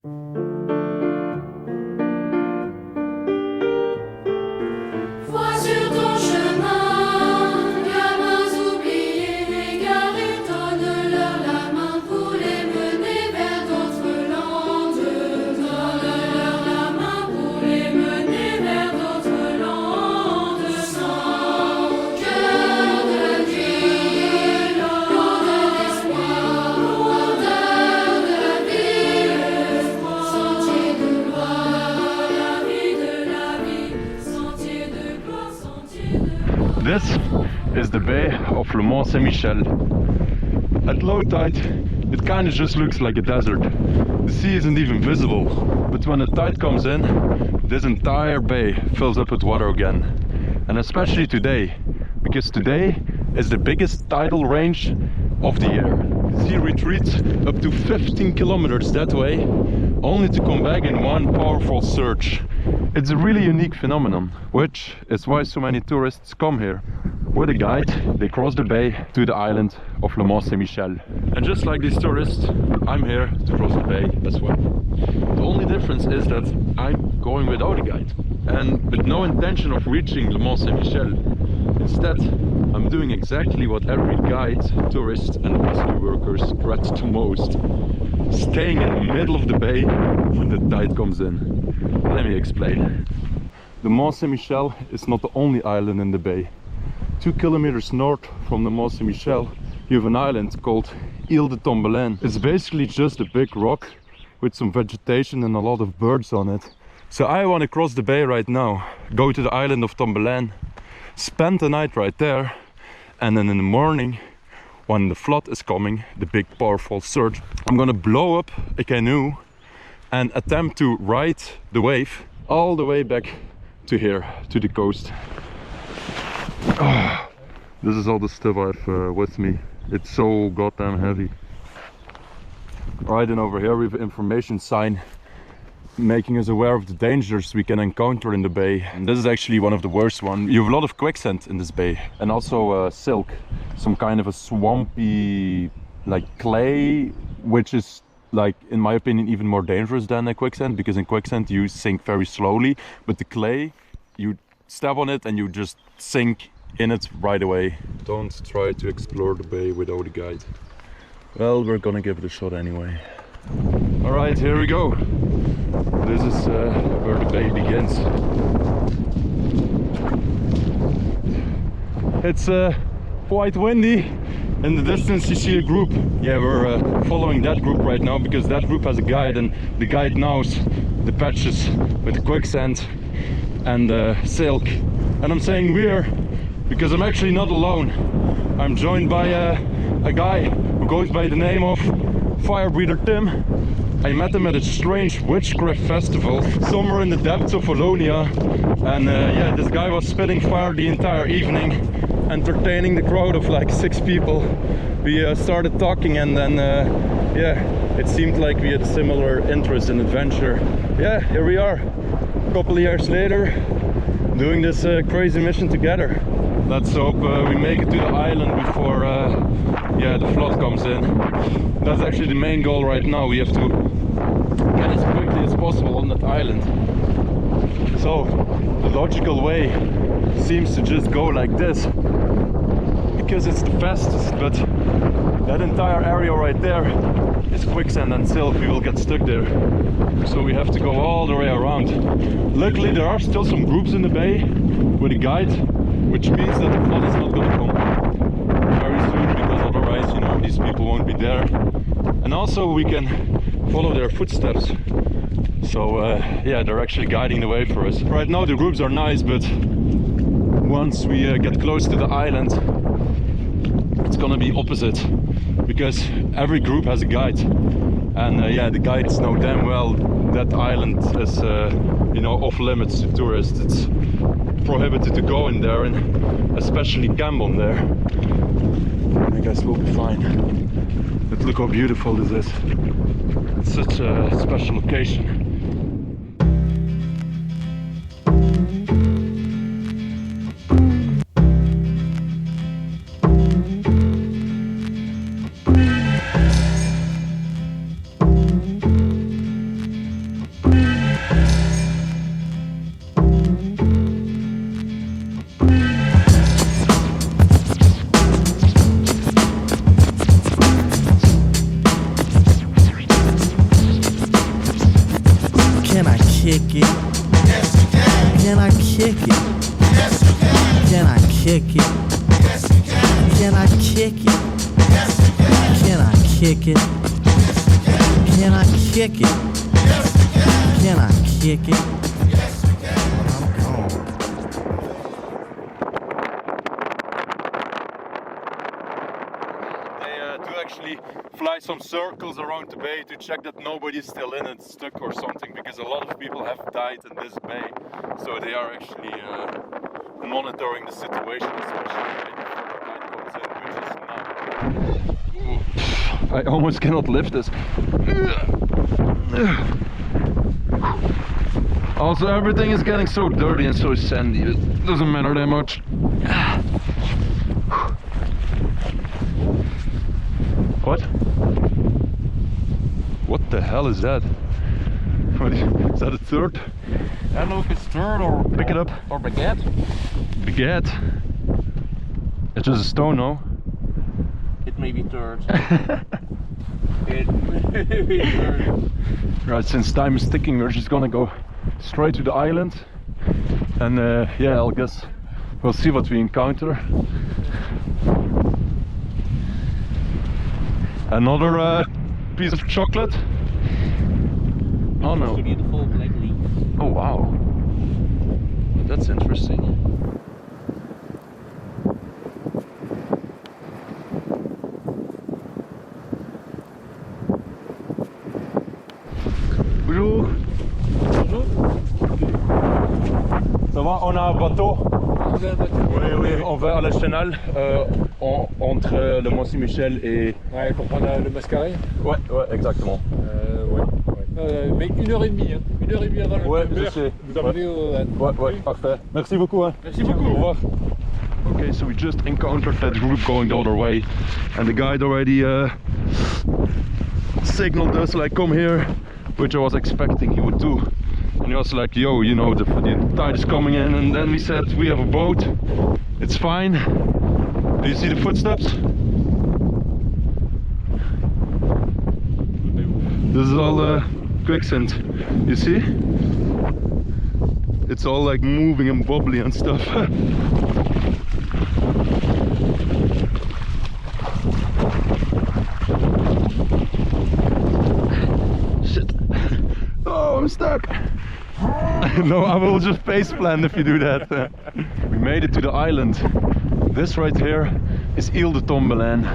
Vois sur ton chemin, gamins oubliés, car ils donnent-leur la main pour les mener vers d'autres landes. Donnent-leur la main pour les mener vers d'autres landes. Sans cœur de vie, loin de l'espoir, lointeur de la vie, sentier de gloire, la vie de la vie, sentier de gloire, sentier de gloire. This is the bay of Le Mont Saint-Michel. At low tide, it kind of just looks like a desert. The sea isn't even visible, but when the tide comes in, this entire bay fills up with water again. And especially today, because today is the biggest tidal range of the year. The sea retreats up to 15 kilometers that way, only to come back in one powerful surge. It's a really unique phenomenon, which is why so many tourists come here. With a guide, they cross the bay to the island of Le Mont Saint-Michel. And just like these tourists, I'm here to cross the bay as well. The only difference is that I'm going without a guide and with no intention of reaching Le Mont Saint-Michel. Instead, I'm doing exactly what every guide, tourist and rescue workers dread the most. Staying in the middle of the bay when the tide comes in. Let me explain. The Mont Saint-Michel is not the only island in the bay. 2 kilometers north from the Mont Saint-Michel, you have an island called Île de Tombelaine. It's basically just a big rock with some vegetation and a lot of birds on it. So I want to cross the bay right now, go to the island of Tombelaine, spend the night right there, and then in the morning, when the flood is coming, the big powerful surge, I'm gonna blow up a canoe and attempt to ride the wave all the way back to here, to the coast. Oh, this is all the stuff I've with me. It's so goddamn heavy. Right, and over here we have an information sign making us aware of the dangers we can encounter in the bay. And this is actually one of the worst ones. You have a lot of quicksand in this bay, and also silk, some kind of a swampy like clay, which is, like, in my opinion, even more dangerous than a quicksand, because in quicksand you sink very slowly, but the clay, you step on it and you just sink in it right away. Don't try to explore the bay without a guide. Well, we're gonna give it a shot anyway. All right, here we go. This is where the bay begins. It's quite windy. In the distance you see a group. Yeah, we're following that group right now because that group has a guide, and the guide knows the patches with the quicksand and silk. And I'm saying we're because I'm actually not alone. I'm joined by a guy who goes by the name of Fire Breather Tim. I met him at a strange witchcraft festival somewhere in the depths of Wallonia, and yeah, this guy was spitting fire the entire evening, entertaining the crowd of like 6 people. We started talking, and then yeah, it seemed like we had a similar interest in adventure. Yeah, here we are, a couple of years later, doing this crazy mission together. Let's hope we make it to the island before yeah, the flood comes in. That's actually the main goal right now. We have to get as quickly as possible on that island. So the logical way seems to just go like this, because it's the fastest, but that entire area right there is quicksand and silk. We will get stuck there, so we have to go all the way around. Luckily there are still some groups in the bay with a guide, which means that the flood is not going to come very soon, because otherwise, you know, these people won't be there. And also we can follow their footsteps. So yeah, they're actually guiding the way for us. Right now the groups are nice, but once we get close to the island, it's gonna be opposite, because every group has a guide. And yeah, the guides know damn well that island is you know, off limits to tourists. It's prohibited to go in there, and especially camp on there. I guess we'll be fine. But look how beautiful this is. It's such a special location. Can I kick it? Yes, you can. Can I kick it? Yes, you can. Can I kick it? Yes, you can. Can I kick it? Yes, you can. Can I kick it? Can I kick it? Yes, you can. Can I kick it? Yes, you can. I'm gone. They do actually fly some circles around the bay to check that nobody's still in it, stuck or something, because a lot of people have died in this bay. So they are actually monitoring the situation, especially right before the tide comes in, which is now. I almost cannot lift this. Also, everything is getting so dirty and so sandy, it doesn't matter that much. What? What the hell is that? What is that, a third? I don't know if it's third or Pick it up. or baguette. Baguette. It's just a stone, no? It may be third. It may be third. Right, since time is ticking, we're just gonna go straight to the island. And yeah, I guess we'll see what we encounter. Another piece of chocolate. Oh no. So beautiful black leaf. Oh wow. That's interesting. Bonjour. Bonjour. Ça va, on a un bateau. Vous avez un bateau? Oui, oui, on va à la Chenal, entre le Mont Saint-Michel et... Ouais, pour prendre le mascaret. Ouais, ouais, exactement. Ouais. Mais 1h30, hein. 1h30 avant le Ouais, départ, je sais. vous amenez au... Ouais, ouais, parfait. Merci beaucoup. Hein. Merci beaucoup. Au revoir. Okay, so we just encountered that group going the other way, and the guide already signaled us like, come here, which I was expecting he would do. And he was like, yo, you know, the tide is coming in, and then we said, we have a boat, it's fine. Do you see the footsteps? This is all quicksand, you see? It's all like moving and wobbly and stuff. Shit. Oh, I'm stuck. No, I will just face plant if you do that. We made it to the island. This right here is Ile de Tombelaine.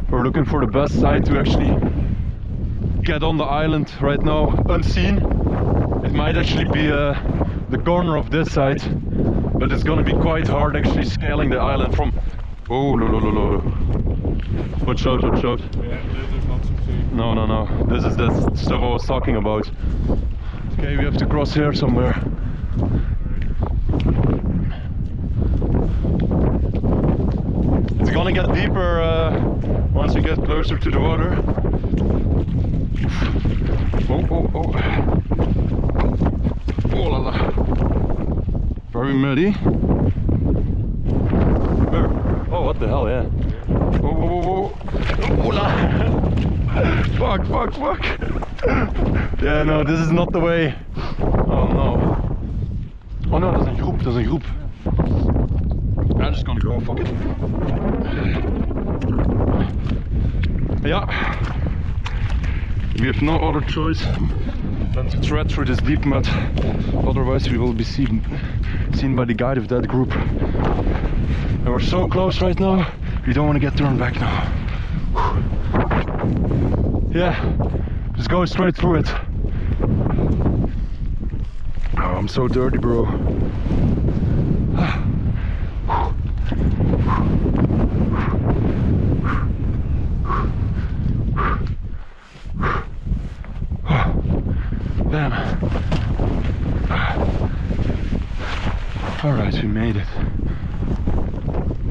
We're looking for the best site to actually get on the island right now, unseen. It might actually be the corner of this side, but it's gonna be quite hard actually scaling the island from... Oh, no. Watch out, watch out. No. This is the stuff I was talking about. Okay, we have to cross here somewhere. It's gonna get deeper once we get closer to the water. Oh. Oh la la. Very muddy. Where? Oh, what the hell, yeah. Oh la. Fuck. Yeah, no, this is not the way. Oh no. Oh no, there's a groep. I'm just gonna go, fuck it. Yeah. We have no other choice than to tread through this deep mud. Otherwise we will be seen by the guide of that group. And we're so close right now, we don't want to get turned back now. Yeah, just go straight through it. Oh, I'm so dirty, bro. Damn. Alright, we made it.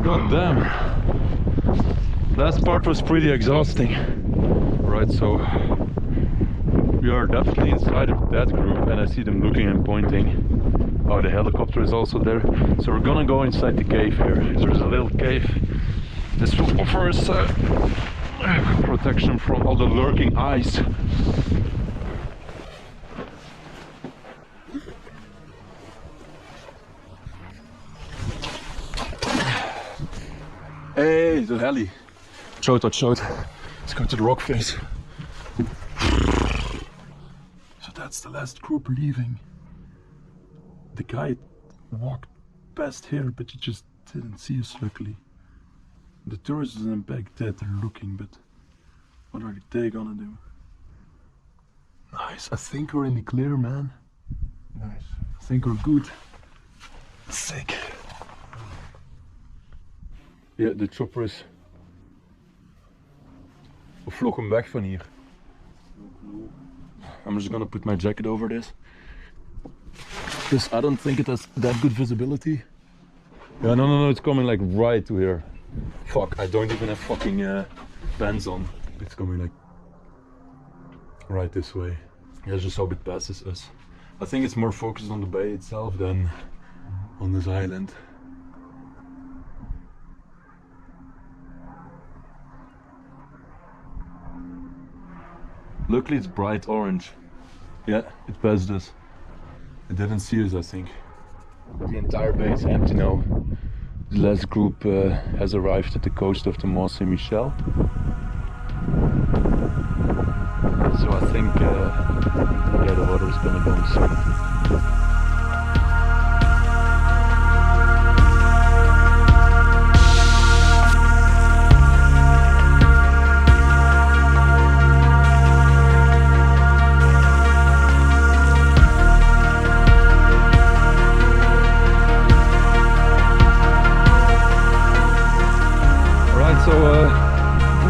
God damn. Last part was pretty exhausting. Right, so we are definitely inside of that group, and I see them looking and pointing. Oh, the helicopter is also there. So we're gonna go inside the cave here. There's a little cave. This will offer us protection from all the lurking eyes. heli, the heli. Show it, show it. Let's go to the rock face. So that's the last group leaving. The guy walked past here, but he just didn't see us luckily. The tourists in the back there, they're looking, but what are they gonna do? Nice, I think we're in the clear, man. Nice. I think we're good. Sick. Ja, de chopper is... We vlogen weg van hier. I'm just gonna put my jacket over this. Because I don't think it has that good visibility. Yeah, no, it's coming like right to here. Fuck, I don't even have fucking pants on. It's coming like right this way. Yeah, just how it passes us. I think it's more focused on the bay itself than on this island. Luckily it's bright orange. Yeah, it passed us. It didn't see us, I think. The entire bay is empty now. The last group has arrived at the coast of the Mont Saint-Michel. So I think yeah, the water is gonna go soon.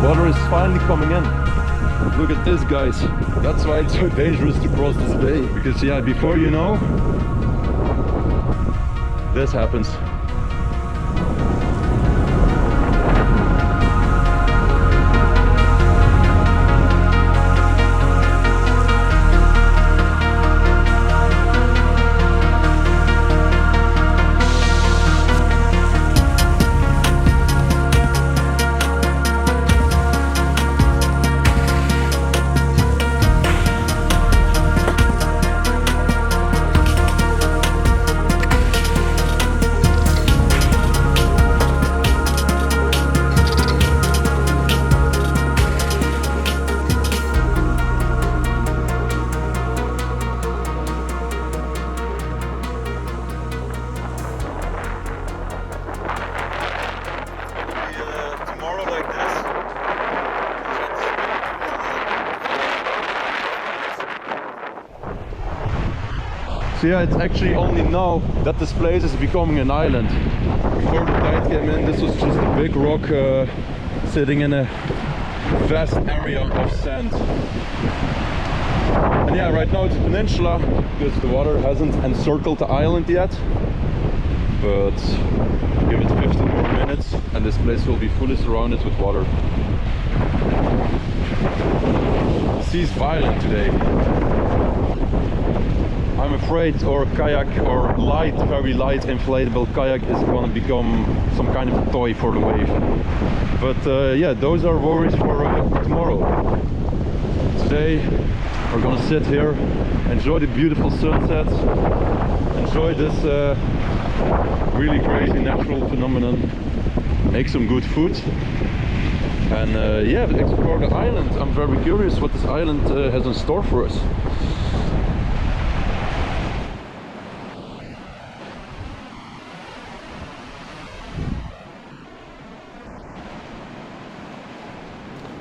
Water is finally coming in. Look at this, guys. That's why it's so dangerous to cross this bay. Because yeah, before you know, this happens. So yeah, it's actually only now that this place is becoming an island. Before the tide came in, this was just a big rock sitting in a vast area of sand. And yeah, right now it's a peninsula because the water hasn't encircled the island yet. But give it 15 more minutes and this place will be fully surrounded with water. The sea is violent today. I'm afraid our kayak, or light, very light inflatable kayak is going to become some kind of toy for the wave. But yeah, those are worries for tomorrow. Today we're going to sit here, enjoy the beautiful sunsets, enjoy this really crazy natural phenomenon, make some good food, and yeah, explore the island. I'm very curious what this island has in store for us.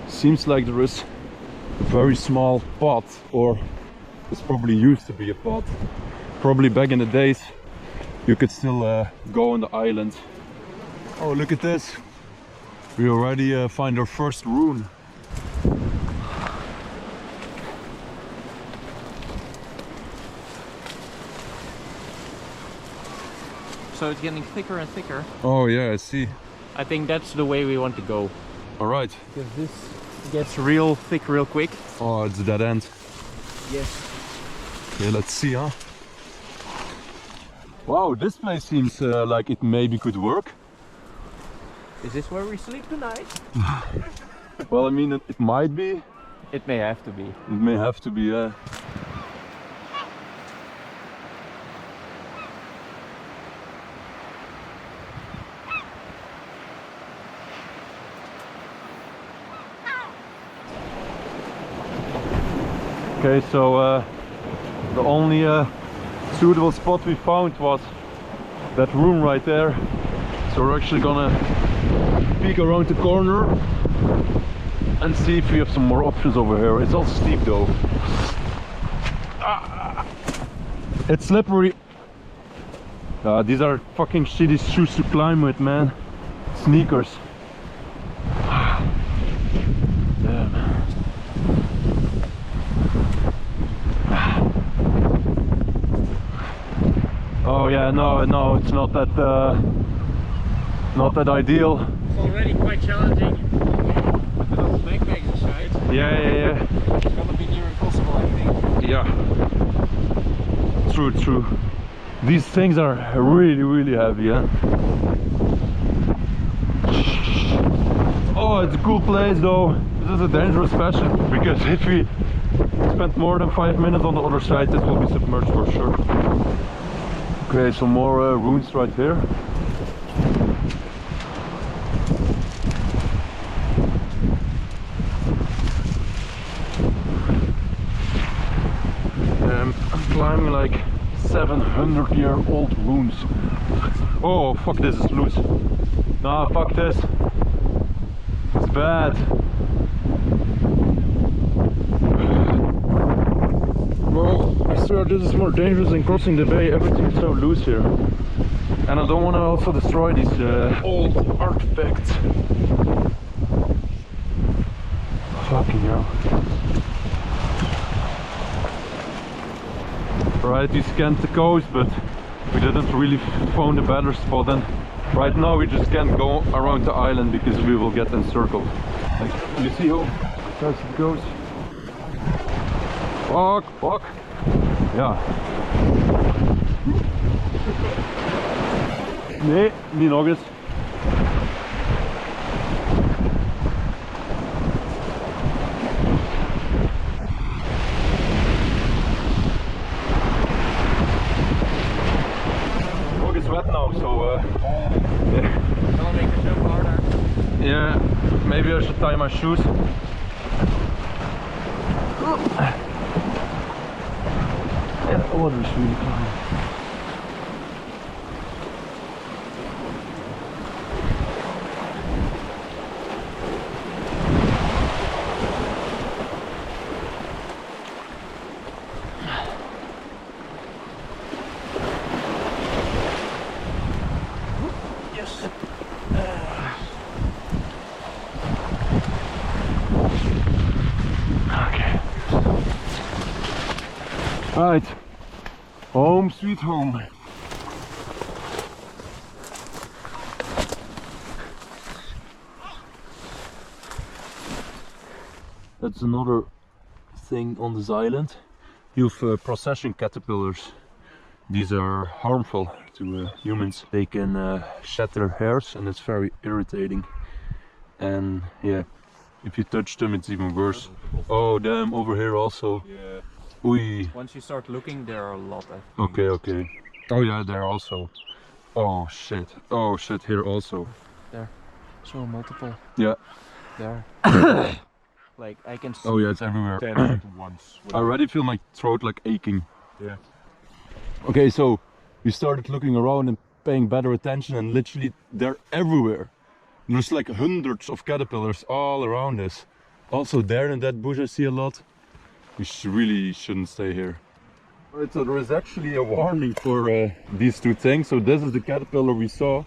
Seems like there is a very small pot, or this probably used to be a pot. Probably back in the days you could still go on the island. Oh, look at this. We already find our first rune. So it's getting thicker and thicker. Oh yeah, I see. I think that's the way we want to go. Alright. Because this gets real thick real quick. Oh, it's a dead end. Yes. Okay, let's see, huh? Wow, this place seems like it maybe could work. Is this where we sleep tonight? Well, I mean, it might be. It may have to be. It may have to be, Okay, so the only suitable spot we found was that room right there. So we're actually gonna peek around the corner and see if we have some more options over here. It's all steep though. It's slippery. These are fucking shitty shoes to climb with, man. Sneakers. Damn. Oh yeah, no, it's not that ideal. It's already quite challenging. With all the backpacks inside. Yeah. It's gonna be near impossible, I think. Yeah. True. These things are really heavy, yeah. Oh, it's a cool place though. This is a dangerous passage because if we spend more than 5 minutes on the other side, this will be submerged for sure. Okay, some more ruins right here. I'm climbing like 700-year-old ruins. Oh fuck, this is loose. Nah, fuck this. It's bad. Bro, I swear this is more dangerous than crossing the bay. Everything's so loose here. And I don't want to also destroy these old artifacts. Fucking hell. Right, we scanned the coast, but we didn't really find a better spot. And right now we just can't go around the island because we will get encircled. Like, you see how fast it goes? Fuck. Ja. Nee, niet nog eens. Look, it's wet now, so yeah. Gonna make the jump harder. Yeah, maybe I should tie my shoes. Yeah, the water is really calm. Yes. Okay. Right. Home sweet home. That's another thing on this island. You have procession caterpillars. These are harmful to humans. They can shed their hairs and it's very irritating. And yeah, if you touch them it's even worse. Oh damn, over here also. Yeah. Oei. Once you start looking, there are a lot. Okay. Oh yeah, there also. Oh shit, here also. There. So multiple. Yeah. There. Like I can see. Oh yeah, it's everywhere. 10 at once. I already feel my throat like aching. Yeah. Okay, so we started looking around and paying better attention, and literally they're everywhere. There's like hundreds of caterpillars all around us. Also there in that bush I see a lot. We really shouldn't stay here. Alright, so there is actually a warning for these two things. So this is the caterpillar we saw,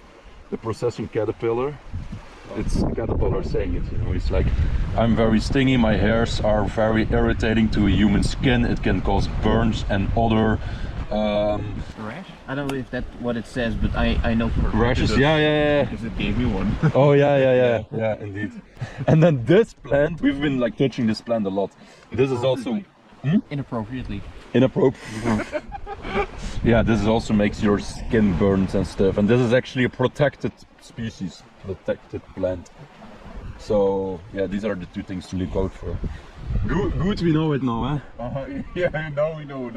the procession caterpillar. It's the caterpillar saying it, you know, it's like, I'm very stingy, my hairs are very irritating to a human skin, it can cause burns and other Rash? I don't know if that's what it says, but I know for rashes. Yeah. because it gave me one. Oh yeah, indeed. And then this plant, we've been like touching this plant a lot. This is also Inappropriately. inappropriate. Yeah, this is also makes your skin burns and stuff. And this is actually a protected species, protected plant. So yeah, these are the two things to look out for. Good, we know it now, eh? Yeah, now we know.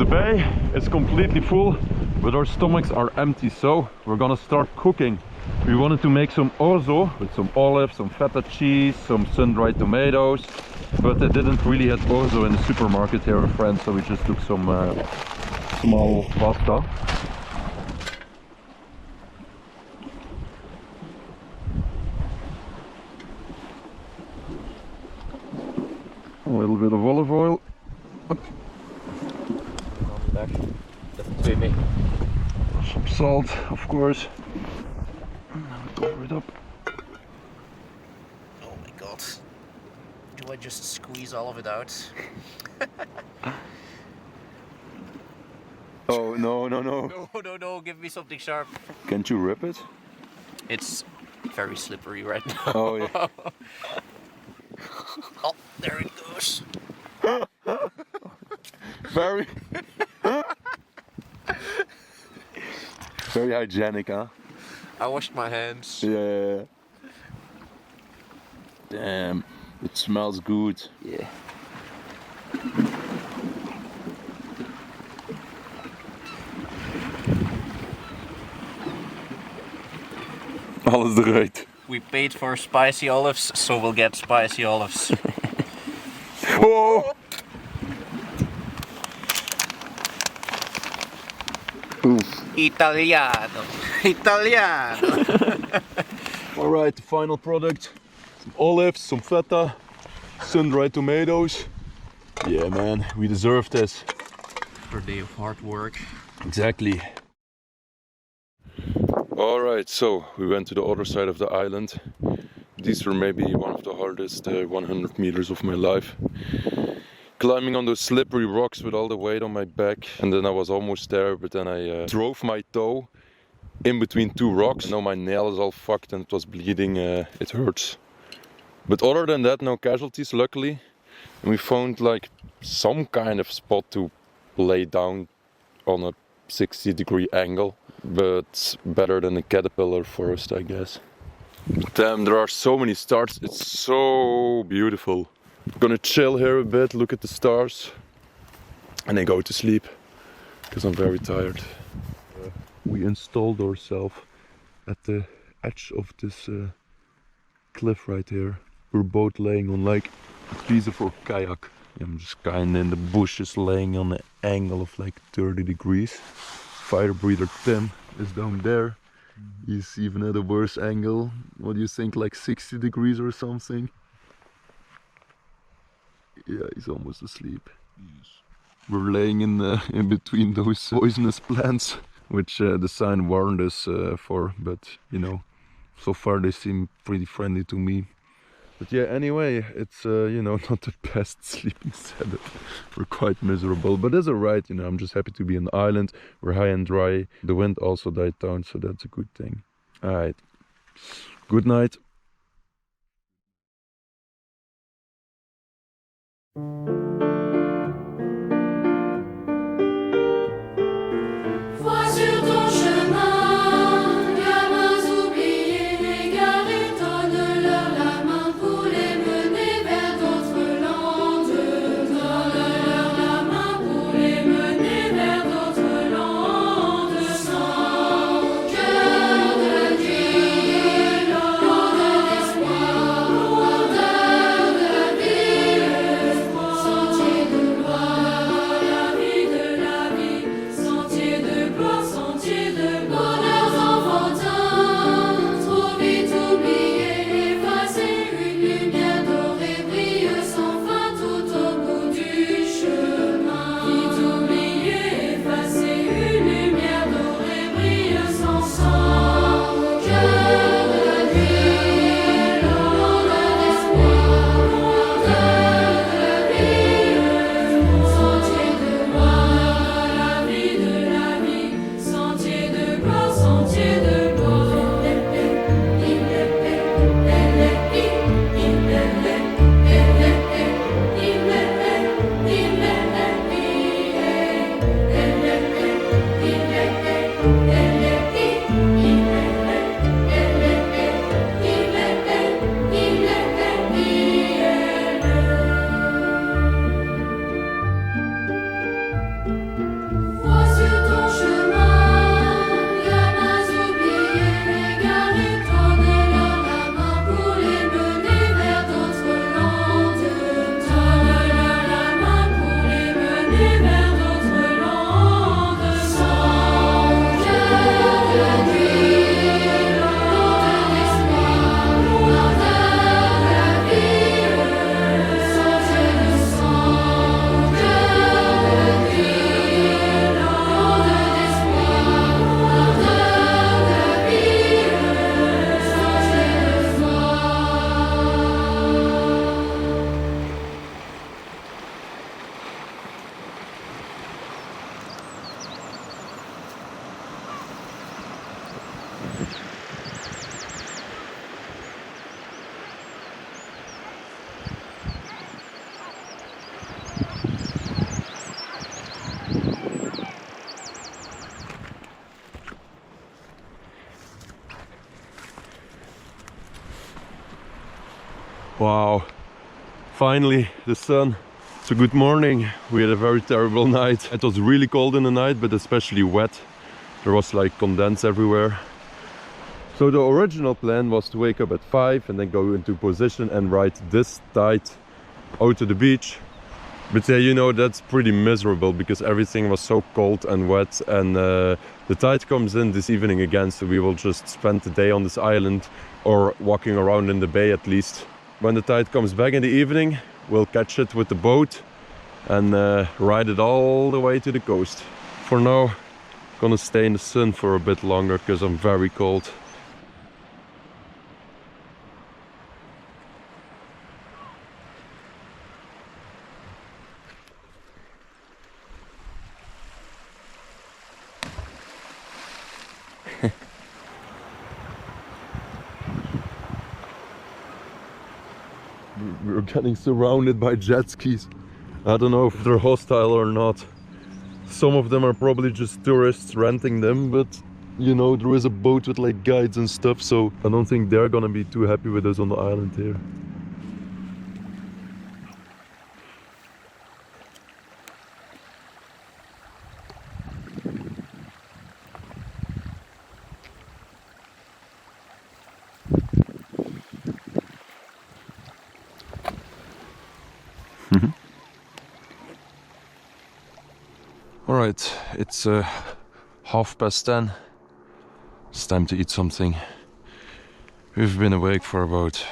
bay is completely full, but our stomachs are empty, so we're gonna start cooking. We wanted to make some orzo with some olives, some feta cheese, some sun-dried tomatoes, but they didn't really have orzo in the supermarket here in France, so we just took some small pasta. A little bit of olive oil. Some salt, of course. Now cover it up. Oh my god. Do I just squeeze all of it out? Oh no, no, no. No, give me something sharp. Can't you rip it? It's very slippery right now. Oh yeah. Oh, there it goes. Very very hygienic, huh? I washed my hands. Yeah. Damn, it smells good. Yeah. Alles eruit. We paid for spicy olives, so we'll get spicy olives. Oh! Italiano. Italiano. Alright, the final product. Some olives, some feta, sun-dried tomatoes. Yeah man, we deserve this. For a day of hard work. Exactly. Alright, so we went to the other side of the island. These were maybe one of the hardest 100 meters of my life. Climbing on those slippery rocks with all the weight on my back, and then I was almost there, but then I drove my toe in between two rocks. Now my nail is all fucked and it was bleeding, it hurts. But other than that, no casualties luckily. And we found like some kind of spot to lay down on a 60-degree angle, but better than the caterpillar forest, I guess. Damn, there are so many stars, it's so beautiful. I'm gonna chill here a bit, look at the stars, and then go to sleep, because I'm very tired. We installed ourselves at the edge of this cliff right here. We're both laying on like a piece of our kayak. I'm just kinda in the bushes laying on an angle of like 30 degrees. Fire breather Tim is down there. He's even at a worse angle. What do you think, like 60 degrees or something? Yeah, he's almost asleep. Yes. We're laying in between those poisonous plants, which the sign warned us for, but you know, so far they seem pretty friendly to me. But yeah, anyway, it's you know, not the best sleeping setup. We're quite miserable, but that's alright, you know, I'm just happy to be on the island. We're high and dry. The wind also died down, so that's a good thing. Alright. Good night. Vois sur ton chemin, gamins oubliés, égarés, donne-leur la main pour les mener vers d'autres landes. Donne-leur la main pour les mener vers d'autres landes. Sans cœur de Dieu, l'odeur d'espoir, l'odeur de la vie, sans Wow, finally the sun. So good morning. We had a very terrible night. It was really cold in the night, but especially wet. There was like condense everywhere. So the original plan was to wake up at 5 and then go into position and ride this tide out to the beach. But yeah, you know, that's pretty miserable because everything was so cold and wet, and the tide comes in this evening again, so we will just spend the day on this island or walking around in the bay at least. When the tide comes back in the evening, we'll catch it with the boat and ride it all the way to the coast. For now, gonna stay in the sun for a bit longer because I'm very cold. We're getting surrounded by jet skis. I don't know if they're hostile or not. Some of them are probably just tourists renting them, but you know, there is a boat with like guides and stuff, so I don't think they're gonna be too happy with us on the island here. Alright, it's 10:30. It's time to eat something. We've been awake for about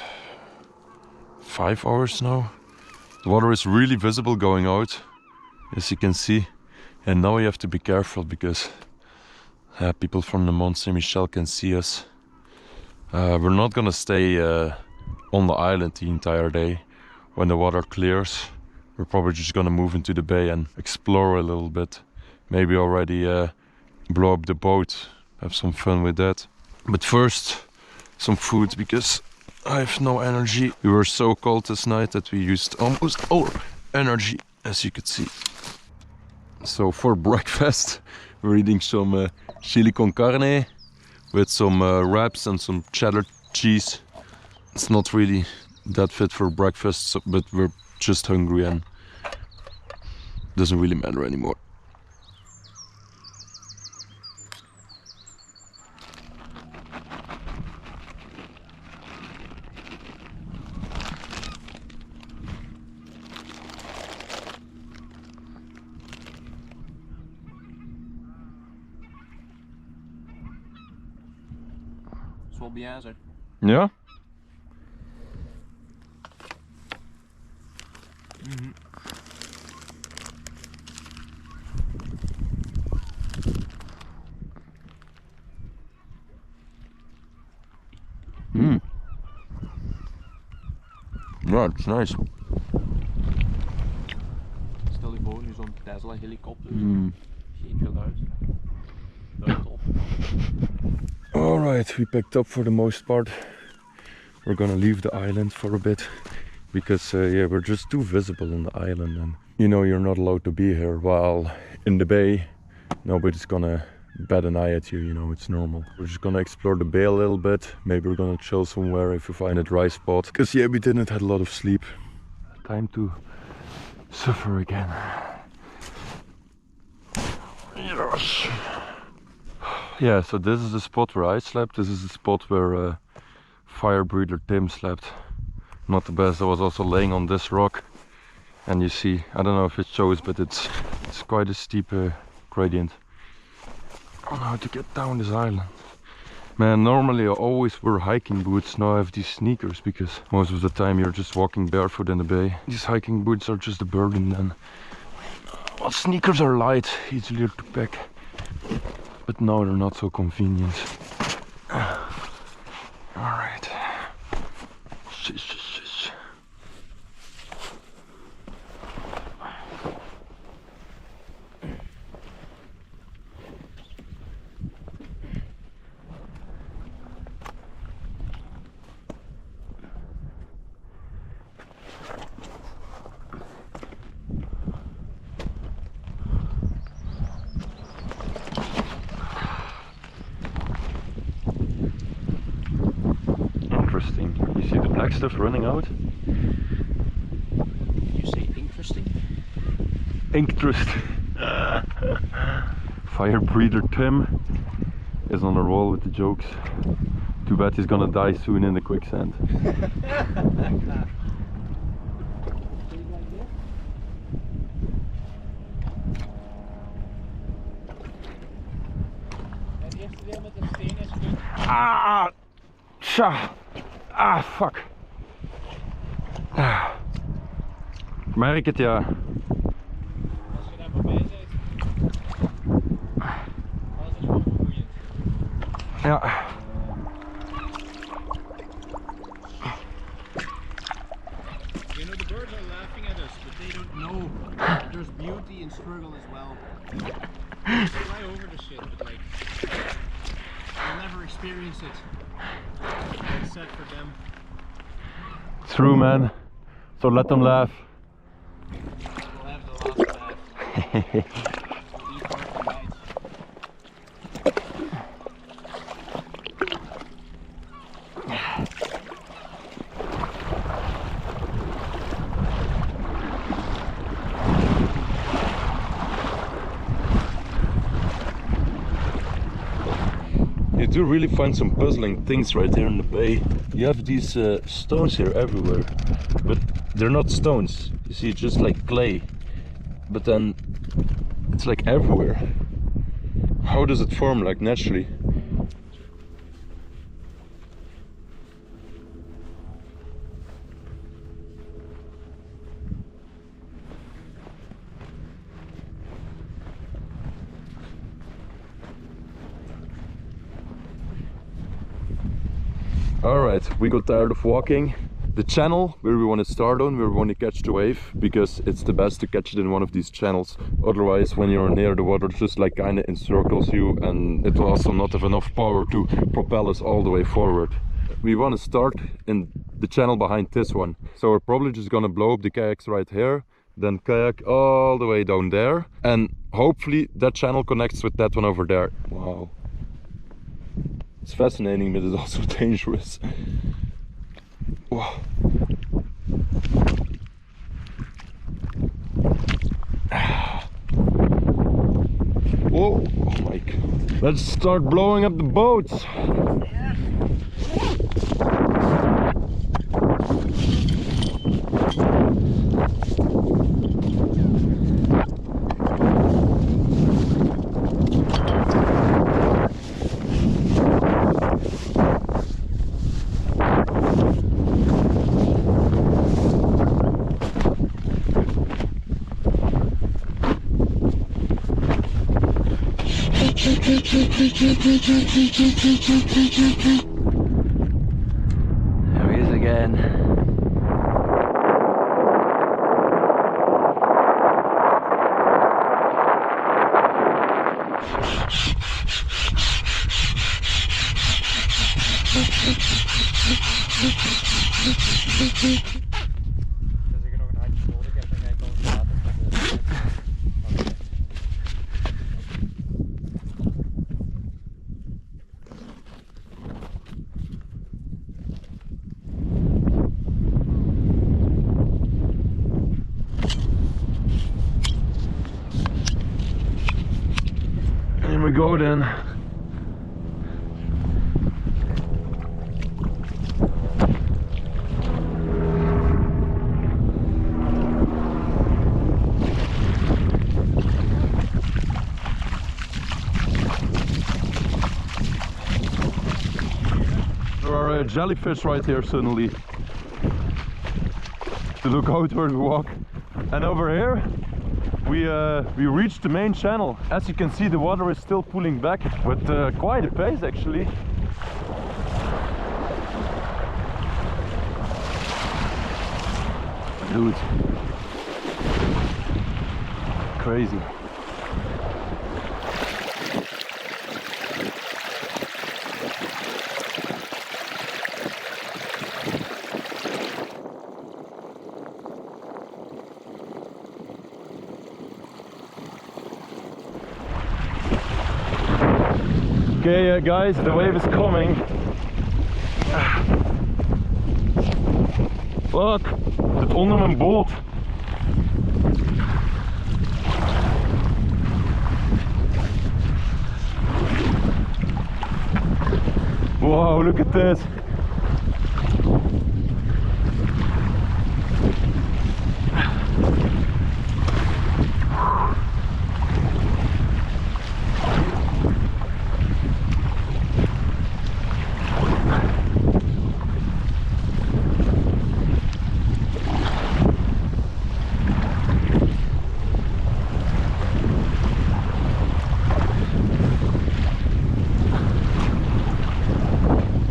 5 hours now. The water is really visible going out, as you can see. And now we have to be careful because people from the Mont Saint-Michel can see us. We're not gonna stay on the island the entire day. When the water clears, we're probably just gonna move into the bay and explore a little bit. Maybe already blow up the boat, have some fun with that. But first, some food because I have no energy. We were so cold this night that we used almost all energy, as you could see. So for breakfast, we're eating some chili con carne with some wraps and some cheddar cheese. It's not really that fit for breakfast, so, but we're just hungry and doesn't really matter anymore. Zal bien zijn. Ja? Ja, it's nice. Stel je voor nu zo'n Tesla helikopter. Geen geluid. Dat is tof. Alright, we packed up for the most part. We're gonna leave the island for a bit because yeah, we're just too visible on the island, and you know, you're not allowed to be here, while in the bay nobody's gonna bat an eye at you, you know, it's normal. We're just gonna explore the bay a little bit. Maybe we're gonna chill somewhere if we find a dry spot, because yeah, we didn't have a lot of sleep. Time to suffer again. Yes. Yeah, so this is the spot where I slept. This is the spot where fire breather Tim slept. Not the best. I was also laying on this rock, and you see, I don't know if it shows, but it's quite a steep gradient. I don't know how to get down this island. Man, normally I always wear hiking boots. Now I have these sneakers because most of the time you're just walking barefoot in the bay. These hiking boots are just a burden then. Well, sneakers are light, easier to pack. But now they're not so convenient. Alright. Interesting. You see the black stuff running out? You say interesting? Interesting. Fire breather Tim is on a roll with the jokes. Too bad he's gonna die soon in the quicksand. Ah, tja. Ah, fuck. Ah. Ik merk het, ja. Als je daar voorbij bent, alles is gewoon vermoeiend. Ja. You know, the birds are laughing at us, but they don't know there's beauty in struggle as well. They fly over the shit, but like, they'll never experience it. It's sad for them. True, man. So let them laugh. We'll have the last laugh. We'll eat healthy nights. You do really find some puzzling things right here in the bay. You have these stones here everywhere, but they're not stones. You see, it's just like clay. But then it's like everywhere. How does it form like naturally? Alright, we got tired of walking. The channel where we want to start on, where we want to catch the wave, because it's the best to catch it in one of these channels. Otherwise, when you're near the water, it just like kind of encircles you, and it will also not have enough power to propel us all the way forward. We want to start in the channel behind this one. So we're probably just gonna blow up the kayaks right here, then kayak all the way down there, and hopefully that channel connects with that one over there. Wow. It's fascinating, but it's also dangerous. Whoa. Whoa, oh my god. Let's start blowing up the boats. There he is again. Dus ik er nog een handje nodig heb, dan ga ik al het water pakken. Here we go then. There are jellyfish right here suddenly. To look out where we walk. And over here we reached the main channel. As you can see, the water is still pulling back with quite a pace actually. Dude, crazy. Okay, guys, the wave is coming. Fuck, zit onder mijn boot. Wow, look at this.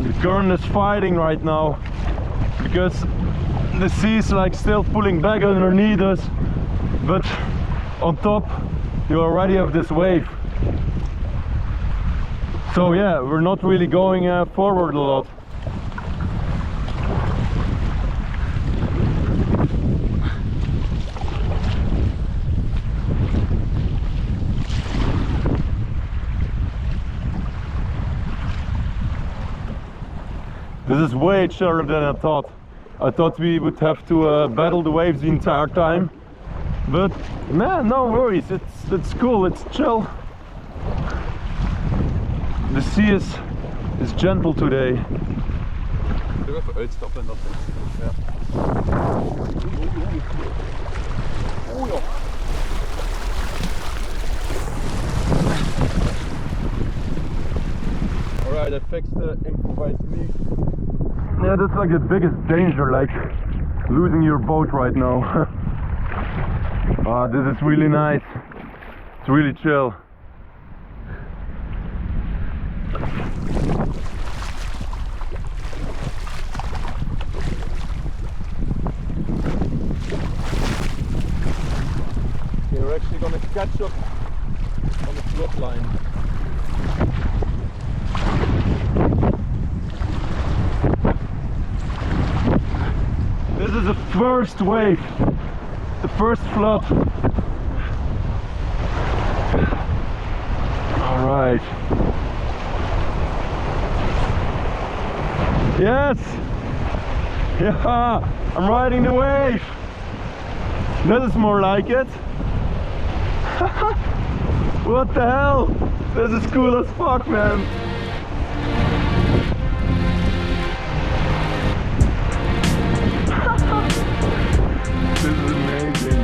The current is fighting right now because the sea is like still pulling back underneath us, but on top you already have this wave. So yeah, we're not really going forward a lot. This is way chiller than I thought. I thought we would have to battle the waves the entire time. But man, no worries, it's cool, it's chill. The sea is gentle today. Doe even uitstappen en dat. Ja. Oeh joh. Alright, I fixed the improvised leak. Yeah, that's like the biggest danger, like losing your boat right now. Ah, this is really nice. It's really chill. Okay, we're actually gonna catch up on the float line. This is the first wave, the first flood. All right. Yes. Yeah, I'm riding the wave. That is more like it. What the hell? This is cool as fuck, man. This is amazing.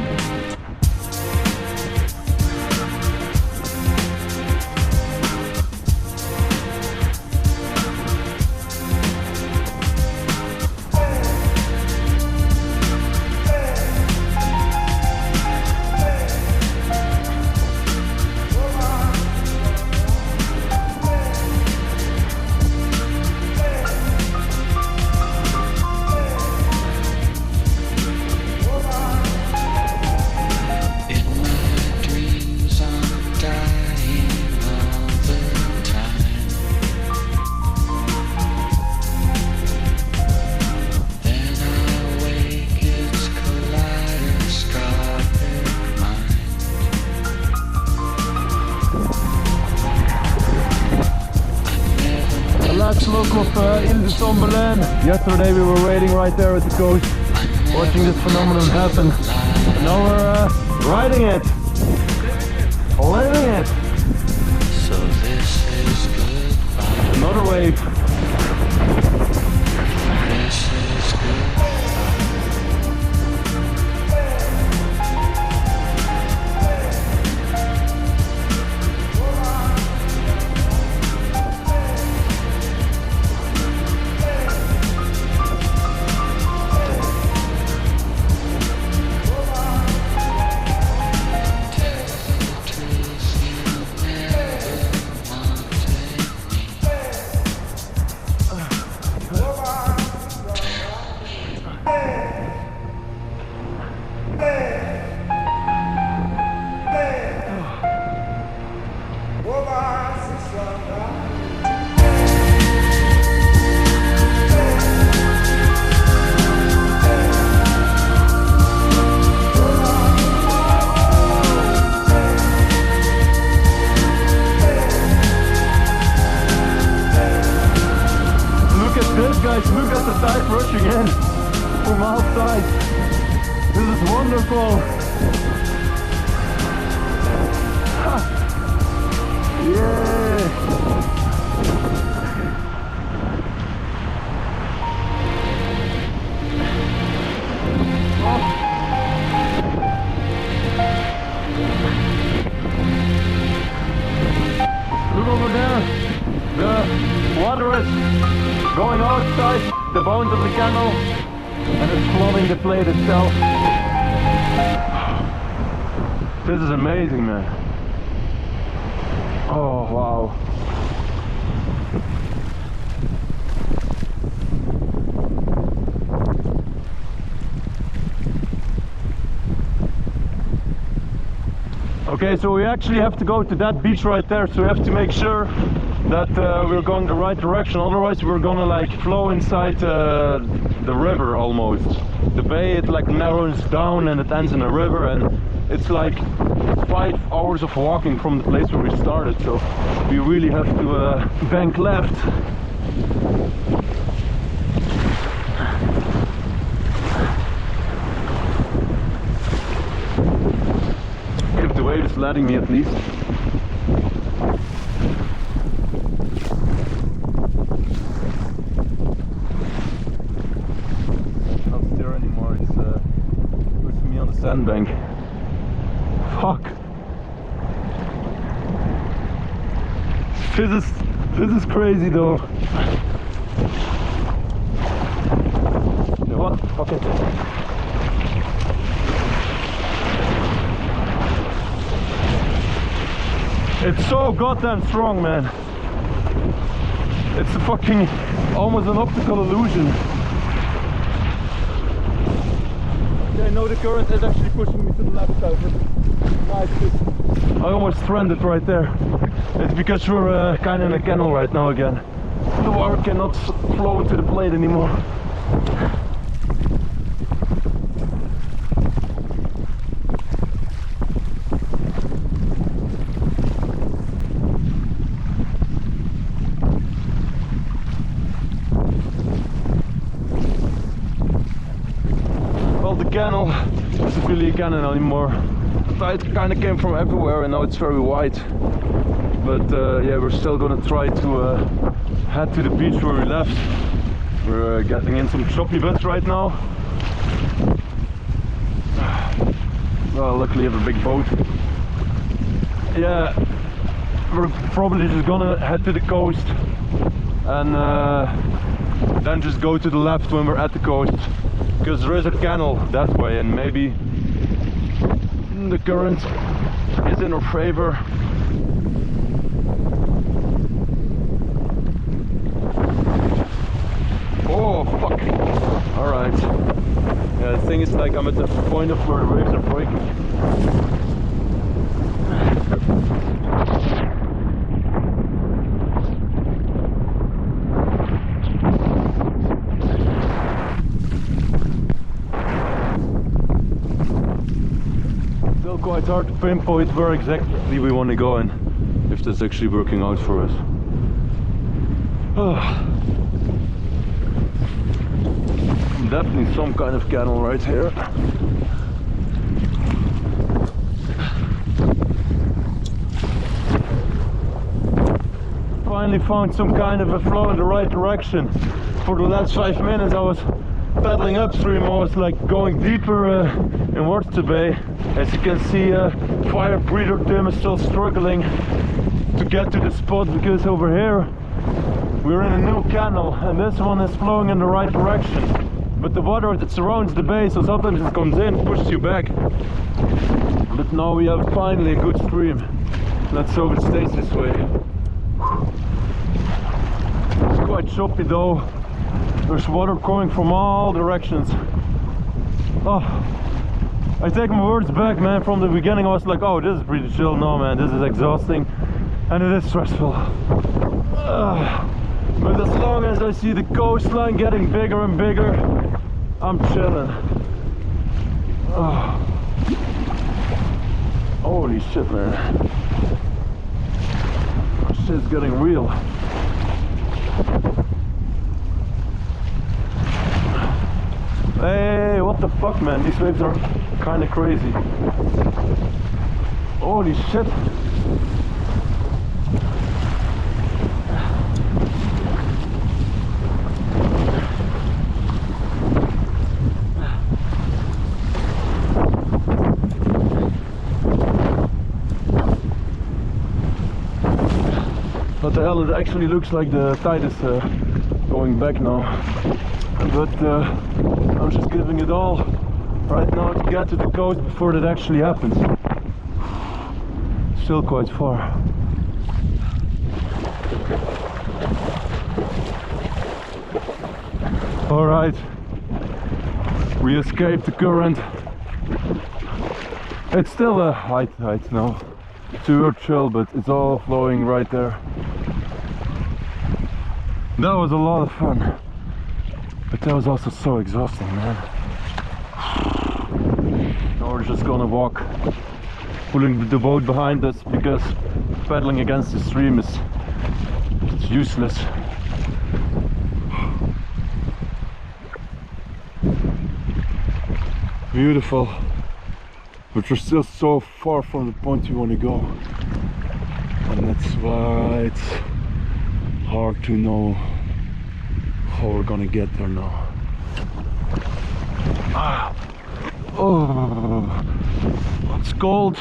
Last look of Ile de Somberland. Yesterday we were waiting right there at the coast, watching this phenomenon happen. And now we're riding it, living it. So this is goodbye. Another wave. This is goodbye. from outside. This is wonderful. Ha. Yeah. Look over there. The water is going outside the bones of the canal and it's flooding the plate itself. This is amazing, man. Oh, wow. Okay, so we actually have to go to that beach right there, so we have to make sure that we're going the right direction, otherwise we're gonna like flow inside the river almost. The bay, it like narrows down and it ends in a river, and it's like 5 hours of walking from the place where we started, so we really have to bank left. If the wave is letting me at least. Not steer anymore, it's pushing me on the sandbank. Fuck. This is crazy though. What? Fuck it. It's so goddamn strong, man. It's a fucking almost an optical illusion. Okay, I know the current is actually pushing me to the left side, but I almost stranded right there. It's because we're kind of in a canal right now again. The water cannot flow into the plate anymore. Well, the canal isn't really a canal anymore. The tide kind of came from everywhere and now it's very wide. But yeah, we're still gonna try to head to the beach where we left. We're getting in some choppy bits right now. Well, luckily we have a big boat. Yeah, we're probably just gonna head to the coast and then just go to the left when we're at the coast, because there is a canal that way and maybe the current is in our favor. Oh fuck! Alright. Yeah, the thing is, like, I'm at the point of where the waves are breaking. Still quite hard to pinpoint where exactly we want to go and if that's actually working out for us. Definitely some kind of canal right here. Finally found some kind of a flow in the right direction. For the last 5 minutes I was paddling upstream, I was like going deeper inwards the bay. As you can see, fire breather Tim is still struggling to get to the spot, because over here we're in a new canal and this one is flowing in the right direction. But the water that surrounds the bay, so sometimes it comes in, pushes you back. But now we have finally a good stream. Let's hope it stays this way. It's quite choppy though. There's water coming from all directions. Oh, I take my words back, man. From the beginning I was like, oh, this is pretty chill. No, man, this is exhausting and it is stressful. But as long as I see the coastline getting bigger and bigger, I'm chilling. Oh. Holy shit, man. This shit's getting real. Hey, what the fuck, man? These waves are kind of crazy. Holy shit. What the hell, it actually looks like the tide is going back now. But I'm just giving it all right now to get to the coast before that actually happens. Still quite far. Alright, we escaped the current. It's still a high tide now. Too chill, but it's all flowing right there. That was a lot of fun, but that was also so exhausting, man. Now we're just gonna walk, pulling the boat behind us because paddling against the stream is useless. Beautiful, but you're still so far from the point you want to go, and that's why it's hard to know how we're gonna get there now. Oh, it's cold,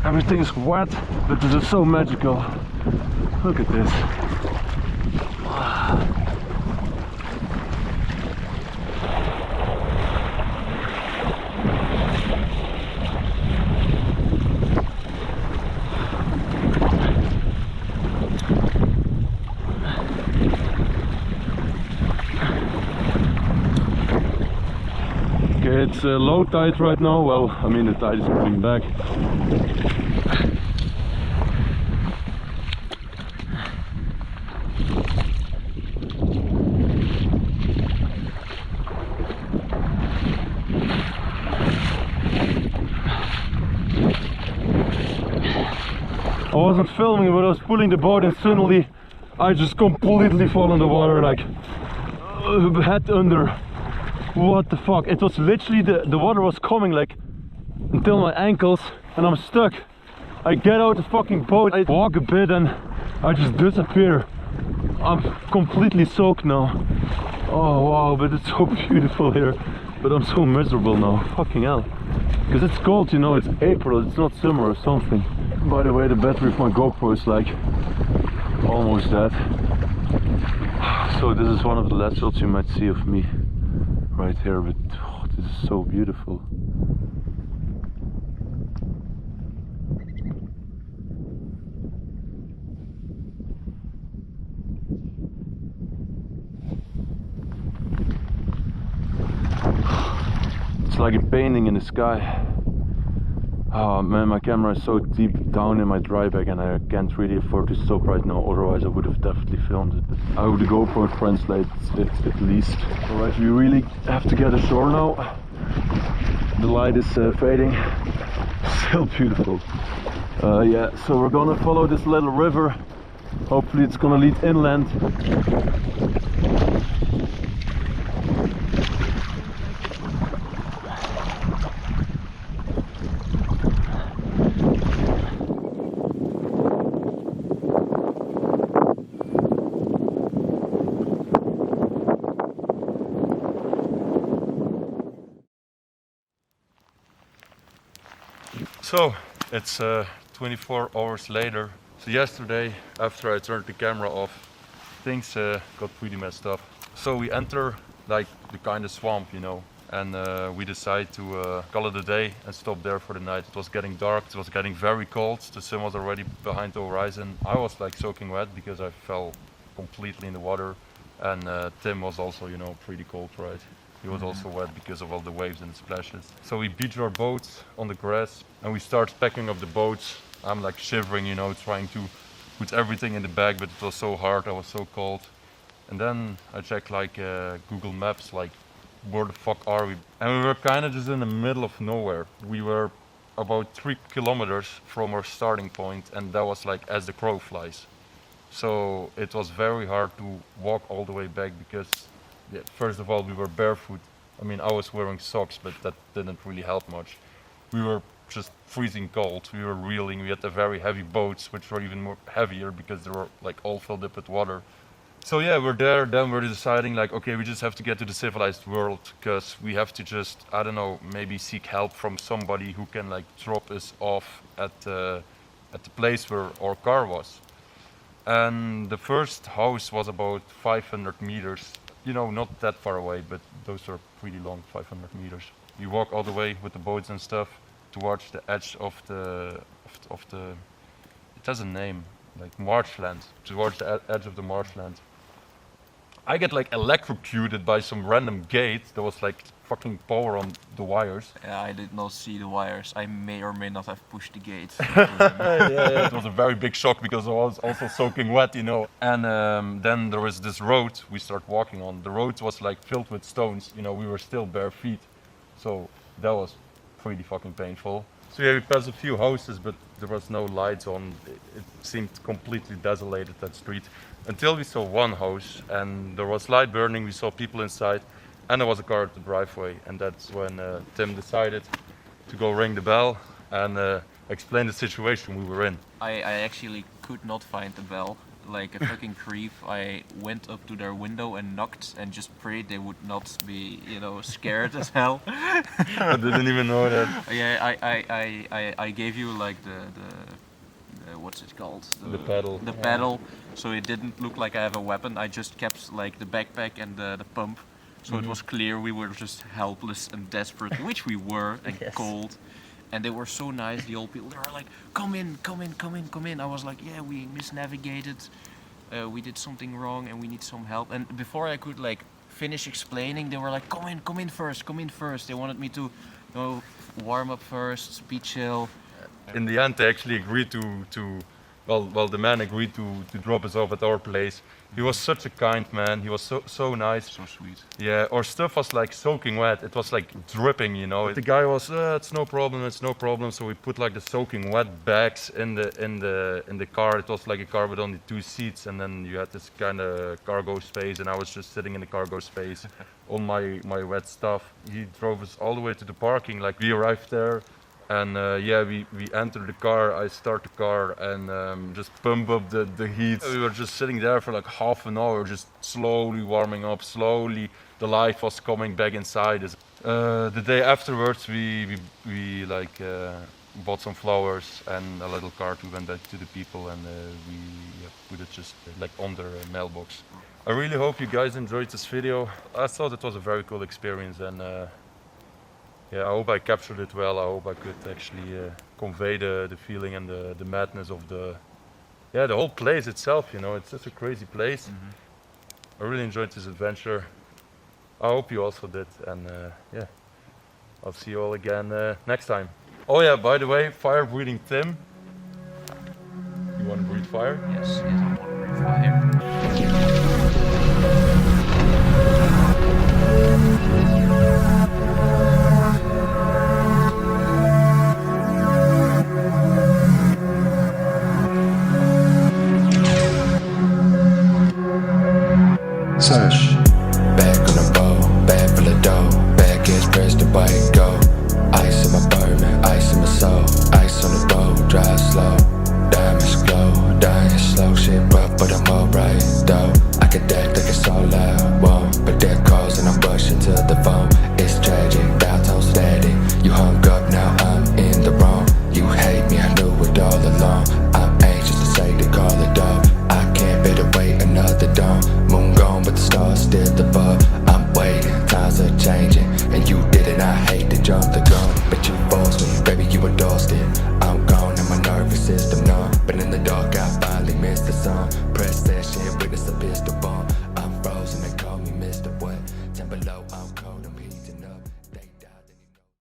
everything is wet, but this is so magical. Look at this. It's low tide right now. Well, I mean, the tide is coming back. I wasn't filming, but I was pulling the boat and suddenly I just completely fall in the water, like head under. What the fuck? It was literally the water was coming like until my ankles and I'm stuck. I get out the fucking boat, I walk a bit and I just disappear. I'm completely soaked now. Oh wow, but it's so beautiful here. But I'm so miserable now, fucking hell. Because it's cold, you know, it's April, it's not summer or something. By the way, the battery of my GoPro is like almost dead. So this is one of the last shots you might see of me right here, but oh, this is so beautiful. It's like a painting in the sky. Oh man, my camera is so deep down in my dry bag and I can't really afford to stop right now, otherwise I would have definitely filmed it. But I hope the GoPro translates it at least. Alright, we really have to get ashore now. The light is fading. Still beautiful. Yeah, so we're gonna follow this little river. Hopefully it's gonna lead inland. So it's 24 hours later. So yesterday, after I turned the camera off, things got pretty messed up. So we enter like the kind of swamp, you know, and we decided to call it a day and stop there for the night. It was getting dark, it was getting very cold, the sun was already behind the horizon. I was like soaking wet because I fell completely in the water, and Tim was also, you know, pretty cold, right? He was also wet because of all the waves and the splashes. So we beached our boats on the grass and we start packing up the boats. I'm like shivering, you know, trying to put everything in the bag, but it was so hard, I was so cold. And then I checked like Google Maps, like where the fuck are we? And we were kind of just in the middle of nowhere. We were about 3 kilometers from our starting point, and that was like as the crow flies. So it was very hard to walk all the way back because, yeah, first of all, we were barefoot I mean, I was wearing socks, but that didn't really help much. We were just freezing cold. We were reeling. We had the very heavy boats, which were even more heavier because they were like all filled up with water. So yeah, we're there. Then we're deciding like, okay, we just have to get to the civilized world because we have to just, I don't know, maybe seek help from somebody who can like drop us off at the place where our car was. And the first house was about 500 meters. You know, not that far away, but those are pretty long, 500 meters. You walk all the way with the boats and stuff towards the edge of the it has a name, like marshland, towards the edge of the marshland. I get like electrocuted by some random gate. There was like fucking power on the wires. Yeah, I did not see the wires. I may or may not have pushed the gate. Yeah, it was a very big shock because I was also soaking wet, you know. And then there was this road we start walking on. The road was like filled with stones. You know, we were still bare feet, so that was pretty fucking painful. So yeah, we passed a few houses, but there was no lights on. It seemed completely desolated, that street, until we saw one house and there was light burning. We saw people inside, and there was a car at the driveway. And that's when Tim decided to go ring the bell and explain the situation we were in. I actually could not find the bell. Like a fucking creep, I went up to their window and knocked and just prayed they would not be, you know, scared as hell. I didn't even know that. Yeah, I gave you like the what's it called? The paddle. The paddle, so it didn't look like I have a weapon. I just kept like the backpack and the pump, so it was clear we were just helpless and desperate, which we were, and cold. And they were so nice, the old people. They were like, come in, come in, come in, come in. I was like, yeah, we misnavigated. We did something wrong and we need some help. And before I could like finish explaining, they were like, come in first, come in first. They wanted me to, you know, warm up first, be chill. In the end, they actually agreed well, the man agreed to drop us off at our place. He was such a kind man. He was so nice. So sweet. Yeah, our stuff was like soaking wet. It was like dripping, you know. The guy was, it's no problem, it's no problem. So we put like the soaking wet bags in the car. It was like a car with only 2 seats, and then you had this kind of cargo space, and I was just sitting in the cargo space on my wet stuff. He drove us all the way to the parking. Like we arrived there. And yeah, we entered the car. I start the car and just pump up the heat. We were just sitting there for like half an hour, just slowly warming up. Slowly, the life was coming back inside us. The day afterwards, we like bought some flowers and a little card. We went back to the people and we put it just like on their mailbox. I really hope you guys enjoyed this video. I thought it was a very cool experience, and yeah, I hope I captured it well. I hope I could actually convey the feeling and the madness of the whole place itself. You know, it's just a crazy place. I really enjoyed this adventure. I hope you also did, and yeah, I'll see you all again next time. Oh yeah, by the way, fire breathing Tim. You want to breathe fire? Yes, I want to breathe fire. Search. Back on the bow, bag full of dough, back is pressed to bite go. Ice in my Birdman, ice in my soul, ice on the boat, drive slow. Diamonds glow, dying slow, shit rough, but I'm alright though. I could act like it's all loud, whoa, but that calls and I'm rushing to the phone. It's tragic, dial tone static. You hung up, now I'm in the wrong. You hate me, I knew it all along. I'm anxious to say to call it off. I can't bear to wait another dawn. Moon gone, but the stars still above. I'm waiting, times are changing, and you did it. I hate to jump the gun, but you forced me, baby, you endorsed it. I'm gone and my nervous system numb, but in the dark I finally missed the sun.